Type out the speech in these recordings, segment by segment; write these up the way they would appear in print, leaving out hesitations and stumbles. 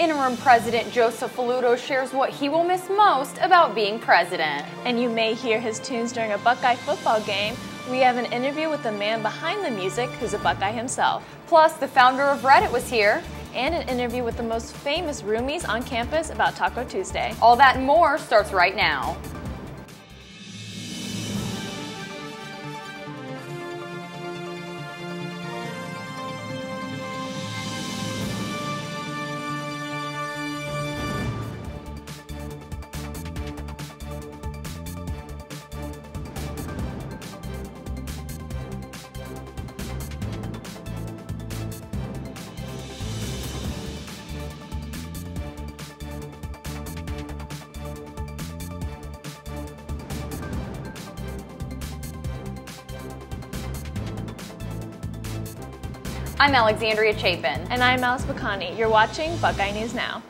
Interim President Joseph Faluto shares what he will miss most about being president. And you may hear his tunes during a Buckeye football game. We have an interview with the man behind the music, who's a Buckeye himself. Plus, the founder of Reddit was here. And an interview with the most famous roomies on campus about Taco Tuesday. All that and more starts right now. I'm Alexandria Chapin. And I'm Alice Bacani. You're watching Buckeye News Now.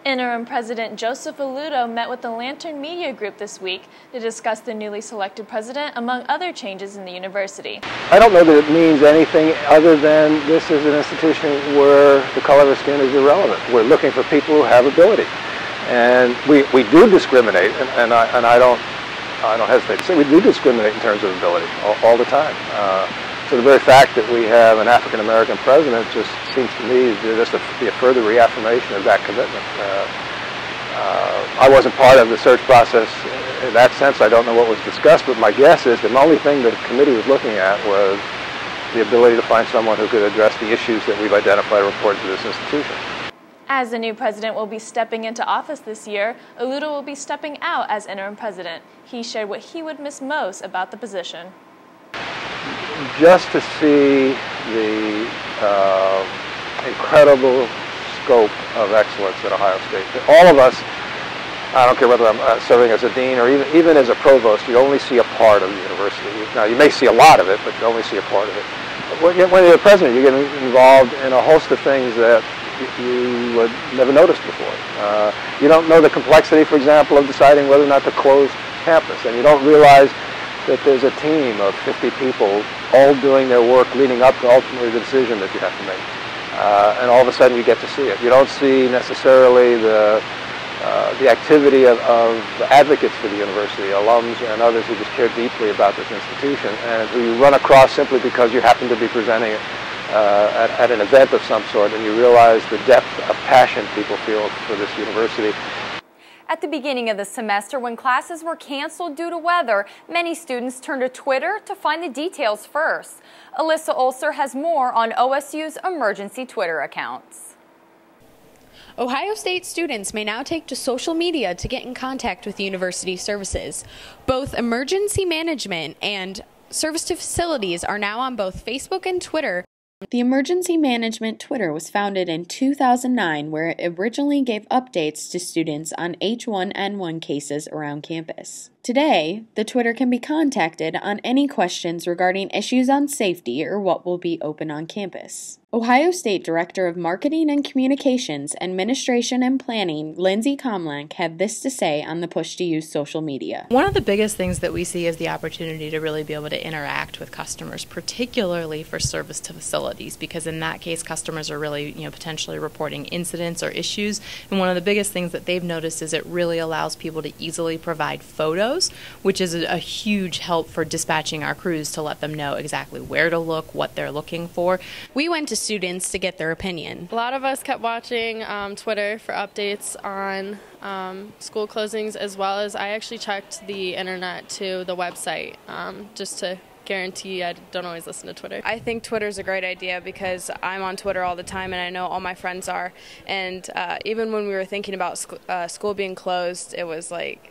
Interim President Joseph Faluto met with the Lantern Media Group this week to discuss the newly selected president, among other changes in the university. I don't know that it means anything other than this is an institution where the color of skin is irrelevant. We're looking for people who have ability. And we do discriminate, and I don't hesitate to say we do discriminate in terms of ability all the time. So the very fact that we have an African-American president just seems to me to just be a further reaffirmation of that commitment. I wasn't part of the search process in that sense. I don't know what was discussed, but my guess is the only thing the committee was looking at was the ability to find someone who could address the issues that we've identified and reported to this institution. As the new president will be stepping into office this year, Faluto will be stepping out as interim president. He shared what he would miss most about the position. Just to see the incredible scope of excellence at Ohio State. All of us, I don't care whether I'm serving as a dean or even as a provost, you only see a part of the university. Now, you may see a lot of it, but you only see a part of it. When you're the president, you get involved in a host of things that you would never noticed before. You don't know the complexity, for example, of deciding whether or not to close campus, and you don't realize that there's a team of 50 people all doing their work leading up to ultimately the decision that you have to make. And all of a sudden you get to see it. You don't see necessarily the activity of advocates for the university, alums and others who just care deeply about this institution and who you run across simply because you happen to be presenting at an event of some sort, and you realize the depth of passion people feel for this university. At the beginning of the semester, when classes were canceled due to weather, many students turned to Twitter to find the details first. Alyssa Ulcer has more on OSU's emergency Twitter accounts. Ohio State students may now take to social media to get in contact with university services. Both emergency management and service to facilities are now on both Facebook and Twitter. The Emergency Management Twitter was founded in 2009, where it originally gave updates to students on H1N1 cases around campus. Today, the Twitter can be contacted on any questions regarding issues on safety or what will be open on campus. Ohio State Director of Marketing and Communications, Administration and Planning, Lindsay Comlank, had this to say on the push to use social media. One of the biggest things that we see is the opportunity to really be able to interact with customers, particularly for service to facilities, because in that case, customers are really, potentially reporting incidents or issues. And one of the biggest things that they've noticed is it really allows people to easily provide photos, which is a huge help for dispatching our crews to let them know exactly where to look, what they're looking for. We went to students to get their opinion. A lot of us kept watching Twitter for updates on school closings, as well as I actually checked the internet to the website just to guarantee I don't always listen to Twitter. I think Twitter's a great idea because I'm on Twitter all the time and I know all my friends are. And even when we were thinking about school being closed, it was like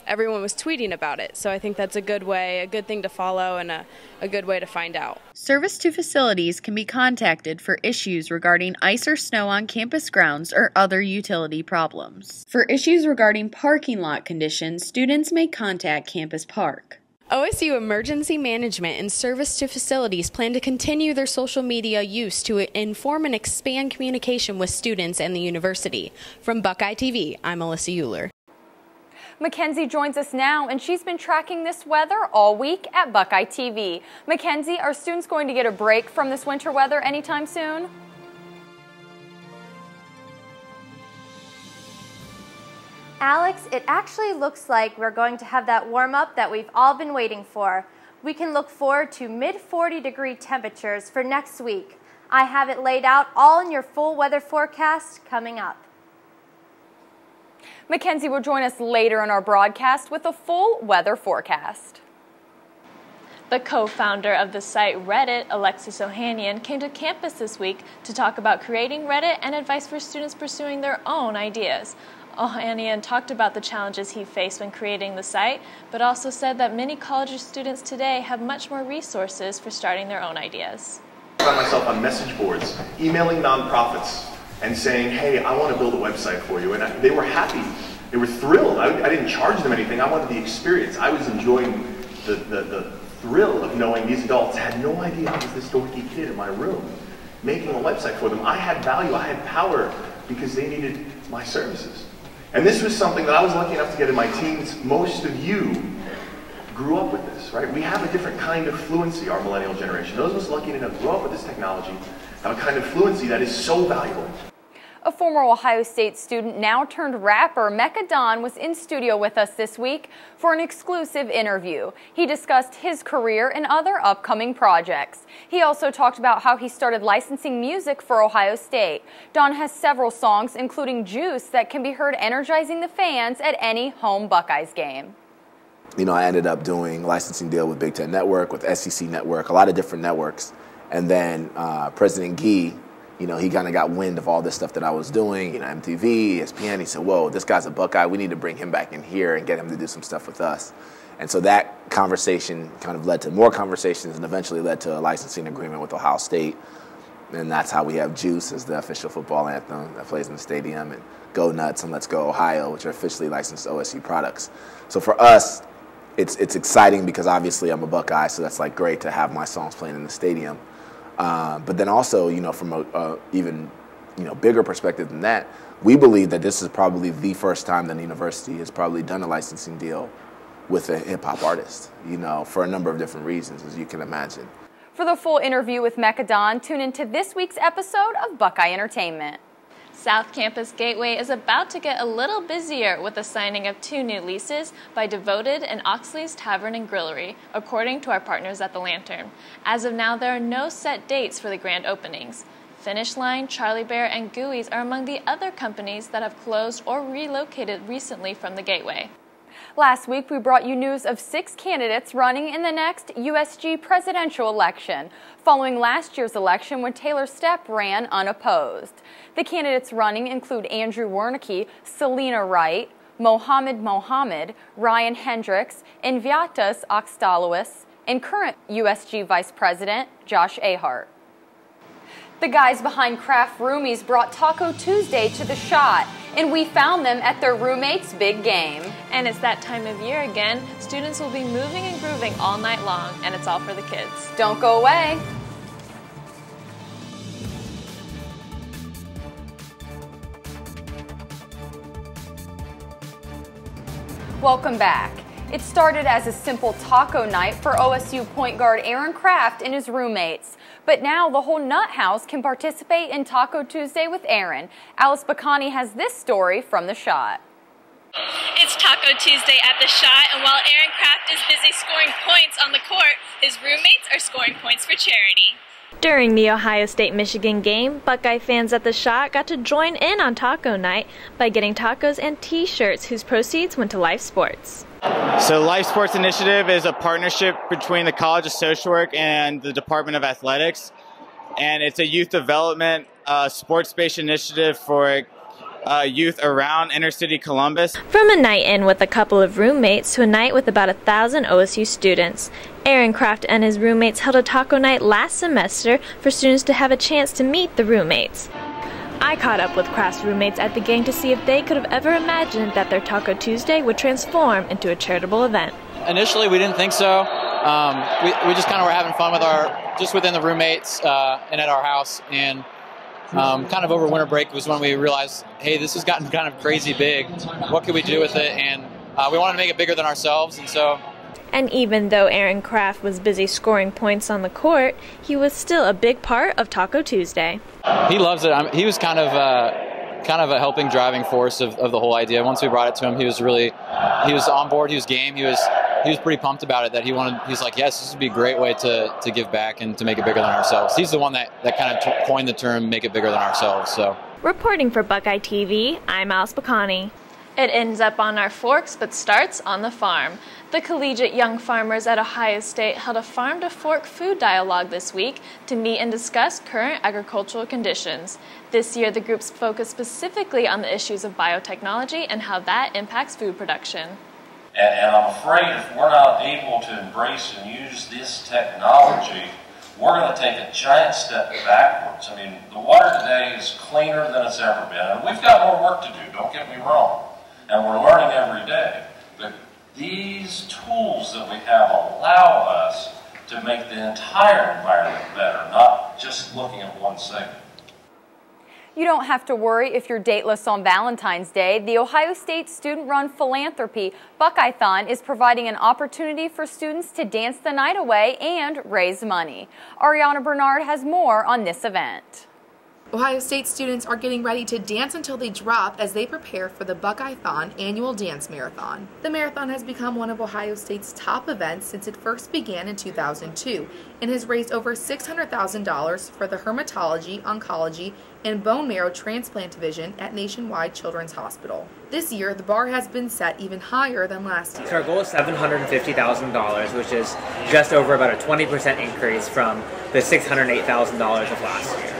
everyone was tweeting about it. So I think that's a good way, a good thing to follow, and a good way to find out. Service to facilities can be contacted for issues regarding ice or snow on campus grounds or other utility problems. For issues regarding parking lot conditions, students may contact Campus Park. OSU Emergency Management and Service to Facilities plan to continue their social media use to inform and expand communication with students and the university. From Buckeye TV, I'm Alyssa Euler. Mackenzie joins us now, and she's been tracking this weather all week at Buckeye TV. Mackenzie, are students going to get a break from this winter weather anytime soon? Alex, it actually looks like we're going to have that warm-up that we've all been waiting for. We can look forward to mid-40-degree temperatures for next week. I have it laid out all in your full weather forecast coming up. Mackenzie will join us later in our broadcast with a full weather forecast. The co-founder of the site Reddit, Alexis Ohanian, came to campus this week to talk about creating Reddit and advice for students pursuing their own ideas. Ohanian talked about the challenges he faced when creating the site, but also said that many college students today have much more resources for starting their own ideas. I found myself on message boards, emailing nonprofits and saying, hey, I want to build a website for you. And they were happy. They were thrilled. I didn't charge them anything. I wanted the experience. I was enjoying the thrill of knowing these adults had no idea I was this dorky kid in my room making a website for them. I had value. I had power because they needed my services. And this was something that I was lucky enough to get in my teens. Most of you grew up with this, right? We have a different kind of fluency, our millennial generation. Those of us lucky enough to grow up with this technology have a kind of fluency that is so valuable. A former Ohio State student, now turned rapper, Mecca Don, was in studio with us this week for an exclusive interview. He discussed his career and other upcoming projects. He also talked about how he started licensing music for Ohio State. Don has several songs, including Juice, that can be heard energizing the fans at any home Buckeyes game. You know, I ended up doing licensing deal with Big Ten Network, with SEC Network, a lot of different networks. And then President Gee, you know, he kind of got wind of all this stuff that I was doing, you know, MTV, ESPN. He said, whoa, this guy's a Buckeye. We need to bring him back in here and get him to do some stuff with us. And so that conversation kind of led to more conversations and eventually led to a licensing agreement with Ohio State. And that's how we have Juice as the official football anthem that plays in the stadium, and Go Nuts and Let's Go Ohio, which are officially licensed OSU products. So for us, it's exciting because obviously I'm a Buckeye, so that's like great to have my songs playing in the stadium. But then also, you know, from a even, you know, bigger perspective than that, we believe that this is probably the first time that the university has probably done a licensing deal with a hip-hop artist, you know, for a number of different reasons, as you can imagine. For the full interview with Mecca Don, tune into this week's episode of Buckeye Entertainment. South Campus Gateway is about to get a little busier with the signing of 2 new leases by Devoted and Oxley's Tavern and Grillery, according to our partners at the Lantern. As of now, there are no set dates for the grand openings. Finish Line, Charlie Bear, and Gooey's are among the other companies that have closed or relocated recently from the Gateway. Last week, we brought you news of 6 candidates running in the next USG presidential election, following last year's election when Taylor Stepp ran unopposed. The candidates running include Andrew Wernicke, Selena Wright, Mohammed, Ryan Hendricks, Enviatas Oxtalowis, and current USG Vice President Josh Ahart. The guys behind Craft Roomies brought Taco Tuesday to the Shot, and we found them at their roommate's big game. And it's that time of year again. Students will be moving and grooving all night long, and it's all for the kids. Don't go away. Welcome back. It started as a simple taco night for OSU point guard Aaron Craft and his roommates. But now the whole Nut House can participate in Taco Tuesday with Aaron. Alice Bacani has this story from The Shot. It's Taco Tuesday at The Shot, and while Aaron Craft is busy scoring points on the court, his roommates are scoring points for charity. During the Ohio State-Michigan game, Buckeye fans at The Shot got to join in on Taco Night by getting tacos and T-shirts whose proceeds went to Life Sports. So Life Sports Initiative is a partnership between the College of Social Work and the Department of Athletics. And it's a youth development sports-based initiative for youth around inner-city Columbus. From a night in with a couple of roommates to a night with about 1,000 OSU students, Aaron Craft and his roommates held a taco night last semester for students to have a chance to meet the roommates. I caught up with Craft's roommates at the game to see if they could have ever imagined that their Taco Tuesday would transform into a charitable event. Initially, we didn't think so. We just kind of were having fun with just within the roommates and at our house. And kind of over winter break was when we realized, hey, this has gotten kind of crazy big. What could we do with it? And we wanted to make it bigger than ourselves, and so. And even though Aaron Craft was busy scoring points on the court, he was still a big part of Taco Tuesday. He loves it. He was kind of kind of a helping driving force of the whole idea. Once we brought it to him, he was on board, he was game, he was pretty pumped about it, that he's like, yes, this would be a great way to give back and to make it bigger than ourselves. He's the one that kind of coined the term, make it bigger than ourselves. So. Reporting for Buckeye TV, I'm Alice Bacani. It ends up on our forks, but starts on the farm. The collegiate young farmers at Ohio State held a farm-to-fork food dialogue this week to meet and discuss current agricultural conditions. This year, the groups focused specifically on the issues of biotechnology and how that impacts food production. And I'm afraid if we're not able to embrace and use this technology, we're going to take a giant step backwards. I mean, the water today is cleaner than it's ever been, and we've got more work to do, don't get me wrong. And we're learning every day. But these tools that we have allow us to make the entire environment better, not just looking at one segment. You don't have to worry if you're dateless on Valentine's Day. The Ohio State student-run Philanthropy Buckeye-thon is providing an opportunity for students to dance the night away and raise money. Ariana Bernard has more on this event. Ohio State students are getting ready to dance until they drop as they prepare for the Buckeye-thon annual dance marathon. The marathon has become one of Ohio State's top events since it first began in 2002 and has raised over $600,000 for the Hematology, Oncology, and Bone Marrow Transplant Division at Nationwide Children's Hospital. This year, the bar has been set even higher than last year. So our goal is $750,000, which is just over about a 20% increase from the $608,000 of last year.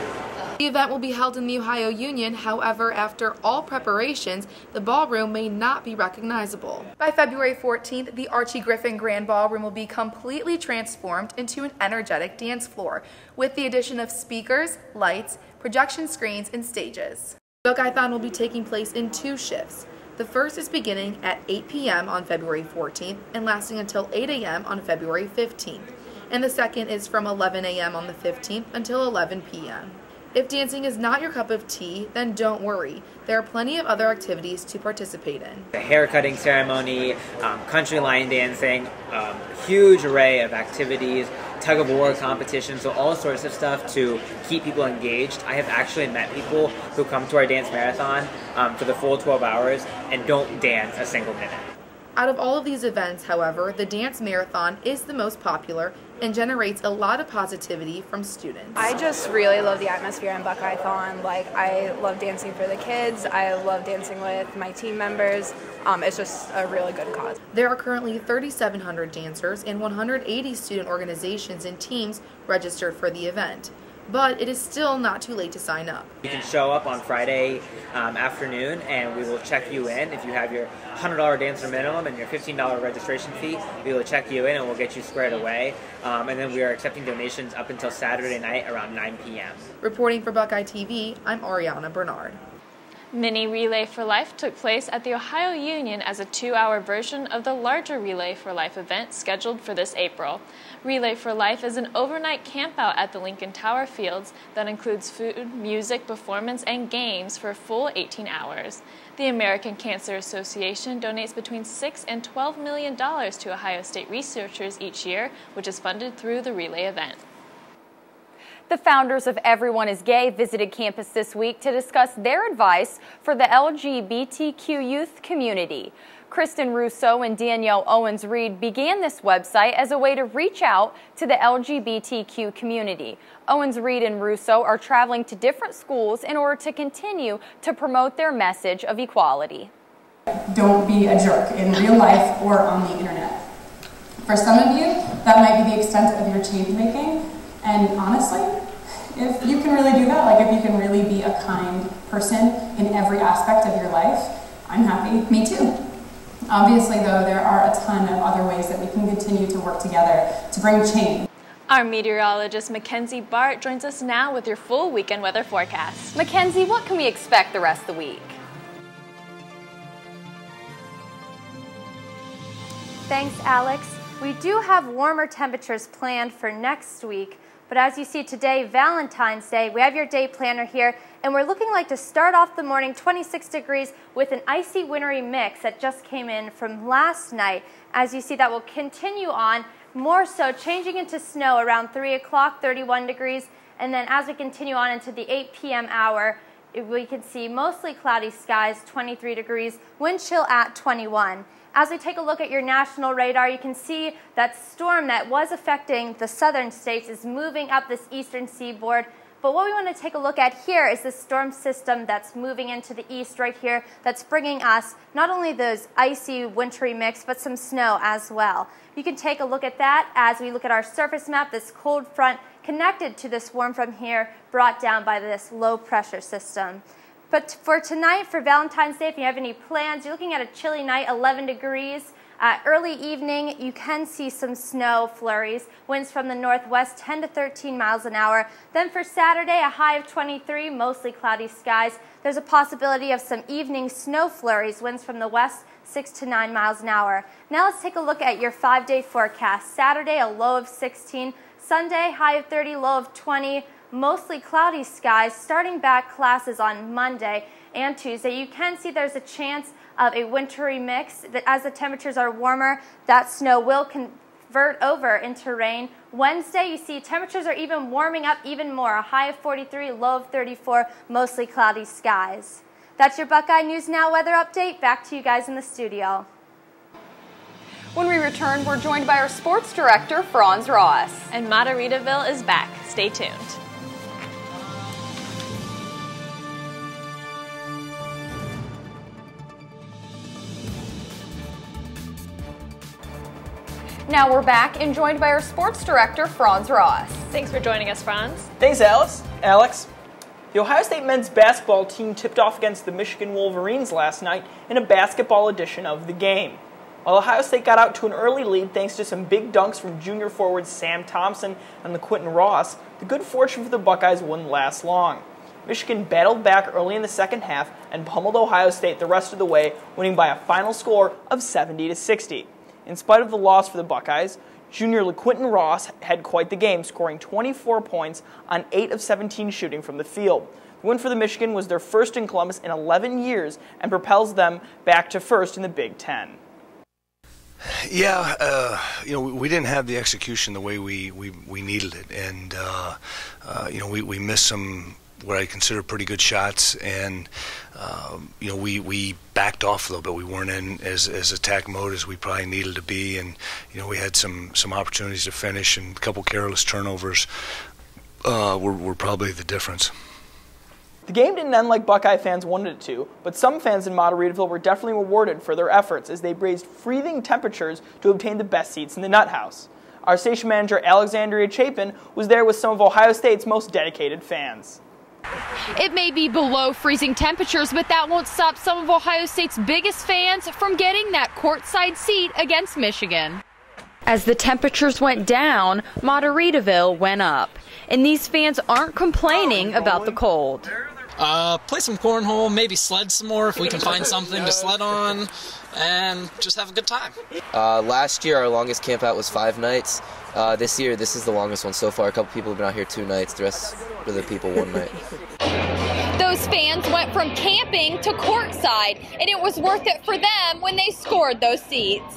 The event will be held in the Ohio Union. However, after all preparations, the ballroom may not be recognizable. By February 14th, the Archie Griffin Grand Ballroom will be completely transformed into an energetic dance floor with the addition of speakers, lights, projection screens, and stages. Buckeye-thon will be taking place in 2 shifts. The first is beginning at 8 p.m. on February 14th and lasting until 8 a.m. on February 15th. And the second is from 11 a.m. on the 15th until 11 p.m. If dancing is not your cup of tea, then don't worry. There are plenty of other activities to participate in. The haircutting ceremony, country line dancing, huge array of activities, tug of war competitions, so all sorts of stuff to keep people engaged. I have actually met people who come to our dance marathon for the full 12 hours and don't dance a single minute. Out of all of these events, however, the dance marathon is the most popular and generates a lot of positivity from students. I just really love the atmosphere in Buckeye-thon. Like, I love dancing for the kids. I love dancing with my team members. It's just a really good cause. There are currently 3,700 dancers and 180 student organizations and teams registered for the event. But it is still not too late to sign up. You can show up on Friday afternoon and we will check you in. If you have your $100 dancer minimum and your $15 registration fee, we will check you in and we'll get you squared away. And then we are accepting donations up until Saturday night around 9 p.m. Reporting for Buckeye TV, I'm Ariana Bernard. Mini Relay for Life took place at the Ohio Union as a 2-hour version of the larger Relay for Life event scheduled for this April. Relay for Life is an overnight campout at the Lincoln Tower Fields that includes food, music, performance, and games for a full 18 hours. The American Cancer Association donates between $6 and $12 million to Ohio State researchers each year, which is funded through the Relay event. The founders of Everyone is Gay visited campus this week to discuss their advice for the LGBTQ youth community. Kristen Russo and Danielle Owens-Reed began this website as a way to reach out to the LGBTQ community. Owens-Reed and Russo are traveling to different schools in order to continue to promote their message of equality. Don't be a jerk in real life or on the internet. For some of you, that might be the extent of your change making. And honestly, if you can really do that, like if you can really be a kind person in every aspect of your life, I'm happy. Me too. Obviously, though, there are a ton of other ways that we can continue to work together to bring change. Our meteorologist Mackenzie Bart joins us now with your full weekend weather forecast. Mackenzie, what can we expect the rest of the week? Thanks, Alex. We do have warmer temperatures planned for next week. But as you see today, Valentine's Day, we have your day planner here, and we're looking like to start off the morning 26 degrees with an icy wintry mix that just came in from last night. As you see, that will continue on, more so changing into snow around 3 o'clock, 31 degrees, and then as we continue on into the 8 p.m. hour, we can see mostly cloudy skies, 23 degrees, wind chill at 21. As we take a look at your national radar, you can see that storm that was affecting the southern states is moving up this eastern seaboard. But what we want to take a look at here is the storm system that's moving into the east right here that's bringing us not only those icy, wintry mix, but some snow as well. You can take a look at that as we look at our surface map, this cold front connected to this warm from here, brought down by this low pressure system. But for tonight, for Valentine's Day, if you have any plans, you're looking at a chilly night, 11 degrees. Early evening, you can see some snow flurries. Winds from the northwest, 10 to 13 miles an hour. Then for Saturday, a high of 23, mostly cloudy skies. There's a possibility of some evening snow flurries. Winds from the west, 6 to 9 miles an hour. Now let's take a look at your 5-day forecast. Saturday, a low of 16. Sunday, high of 30, low of 20. Mostly cloudy skies. Starting back classes on Monday and Tuesday, you can see there's a chance of a wintry mix. That as the temperatures are warmer, that snow will convert over into rain. Wednesday, you see temperatures are even warming up even more. A high of 43, low of 34, mostly cloudy skies. That's your Buckeye News Now weather update. Back to you guys in the studio. When we return, we're joined by our sports director, Franz Ross. And Margaritaville is back. Stay tuned. Now we're back and joined by our sports director, Franz Ross. Thanks for joining us, Franz. Thanks, Alex. The Ohio State men's basketball team tipped off against the Michigan Wolverines last night in a basketball edition of the game. While Ohio State got out to an early lead thanks to some big dunks from junior forwards Sam Thompson and LaQuinton Ross, the good fortune for the Buckeyes wouldn't last long. Michigan battled back early in the second half and pummeled Ohio State the rest of the way, winning by a final score of 70-60. In spite of the loss for the Buckeyes, junior LaQuinton Ross had quite the game, scoring 24 points on 8 of 17 shooting from the field. The win for the Michigan was their first in Columbus in 11 years and propels them back to first in the Big Ten. Yeah, we didn't have the execution the way we needed it, and we missed some what I consider pretty good shots, and we backed off a little bit. We weren't in as attack mode as we probably needed to be, and we had some opportunities to finish, and a couple careless turnovers were probably the difference. The game didn't end like Buckeye fans wanted it to, but some fans in Margaritaville were definitely rewarded for their efforts as they braved freezing temperatures to obtain the best seats in the Nut House. Our station manager, Alexandria Chapin, was there with some of Ohio State's most dedicated fans. It may be below freezing temperatures, but that won't stop some of Ohio State's biggest fans from getting that courtside seat against Michigan. As the temperatures went down, Margaritaville went up, and these fans aren't complaining about the cold. Play some cornhole, maybe sled some more if we can find something to sled on, and just have a good time. Last year our longest camp out was 5 nights. This year this is the longest one so far. A couple people have been out here 2 nights, the rest of the people 1 night. Those fans went from camping to courtside, and it was worth it for them when they scored those seats.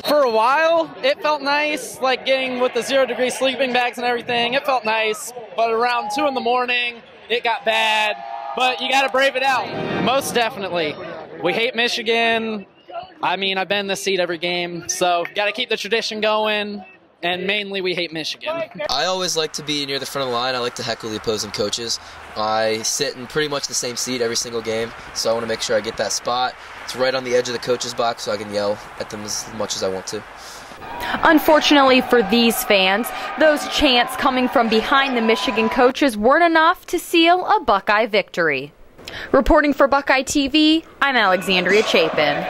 For a while, it felt nice, like getting with the 0-degree sleeping bags and everything. It felt nice, but around 2 in the morning, it got bad. But you got to brave it out. Most definitely. We hate Michigan. I mean, I've been in this seat every game, so got to keep the tradition going. And mainly we hate Michigan. I always like to be near the front of the line. I like to heckle the opposing coaches. I sit in pretty much the same seat every single game, so I want to make sure I get that spot. It's right on the edge of the coach's box, so I can yell at them as much as I want to. Unfortunately for these fans, those chants coming from behind the Michigan coaches weren't enough to seal a Buckeye victory. Reporting for Buckeye TV, I'm Alexandria Chapin.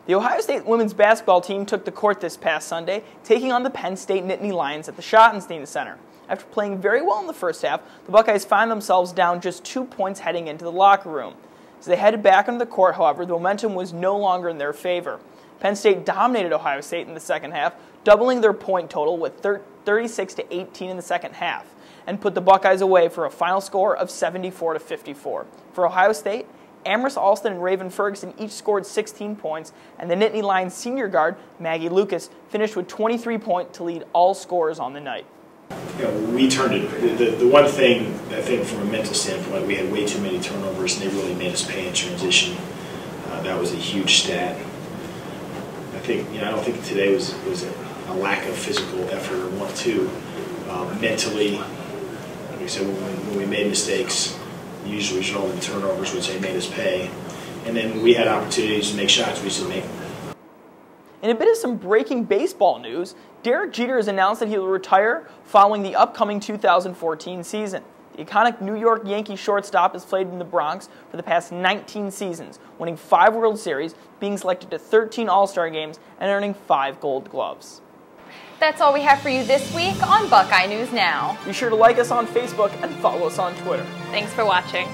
The Ohio State women's basketball team took the court this past Sunday, taking on the Penn State Nittany Lions at the Schottenstein Center. After playing very well in the first half, the Buckeyes find themselves down just 2 points heading into the locker room. As they headed back onto the court, however, the momentum was no longer in their favor. Penn State dominated Ohio State in the second half, doubling their point total with 36-18 in the second half, and put the Buckeyes away for a final score of 74-54. For Ohio State, Amherst Alston and Raven Ferguson each scored 16 points, and the Nittany Lions senior guard, Maggie Lucas, finished with 23 points to lead all scorers on the night. We turned it. The one thing I think from a mental standpoint, we had way too many turnovers, and they really made us pay in transition. That was a huge stat. I think I don't think today was a lack of physical effort or want to. Mentally, like I said, when we made mistakes, usually resulted in turnovers, which they made us pay. And then we had opportunities to make shots, we should make them. In a bit of some breaking baseball news, Derek Jeter has announced that he will retire following the upcoming 2014 season. The iconic New York Yankee shortstop has played in the Bronx for the past 19 seasons, winning 5 World Series, being selected to 13 All-Star games, and earning 5 Gold Gloves. That's all we have for you this week on Buckeye News Now. Be sure to like us on Facebook and follow us on Twitter. Thanks for watching.